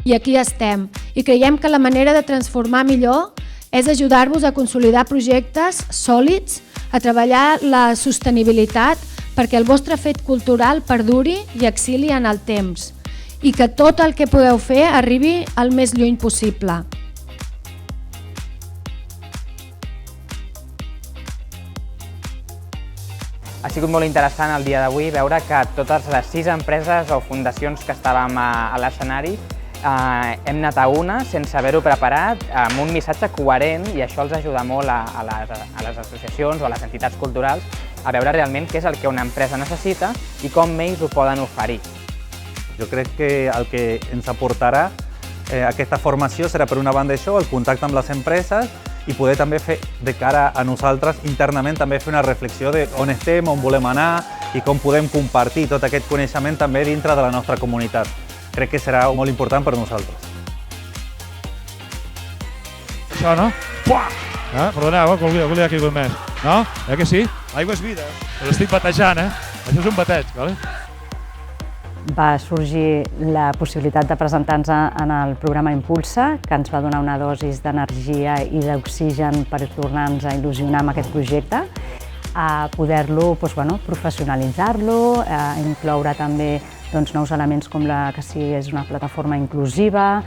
I aquí estem. I creiem que la manera de transformar millor és ajudar-vos a consolidar projectes sòlids, a treballar la sostenibilitat perquè el vostre fet cultural perduri i exili en el temps i que tot el que podeu fer arribi el més lluny possible. Ha sigut molt interessant el dia d'avui veure que totes les 6 empreses o fundacions que estàvem a l'escenari hem anat a una sense haver-ho preparat, amb un missatge coherent, i això els ajuda molt a les associacions o a les entitats culturals a veure realment què és el que una empresa necessita i com ells ho poden oferir. Jo crec que el que ens aportarà aquesta formació serà, per una banda, això, el contacte amb les empreses, i poder també fer, de cara a nosaltres, internament també fer una reflexió de on estem, on volem anar i com podem compartir tot aquest coneixement també dintre de la nostra comunitat. Crec que serà molt important per nosaltres. Això, no? Fuà! Perdoneu, que volia que hi hagués més. No? Que sí? L'aigua és vida. Però estic batejant, Això és un bateig, vale? Va sorgir la possibilitat de presentar-nos en el programa Impulsa, que ens va donar una dosi d'energia i d'oxigen per tornar-nos a il·lusionar amb aquest projecte, a poder-lo professionalitzar-lo, incloure també nous elements com que sí és una plataforma inclusiva.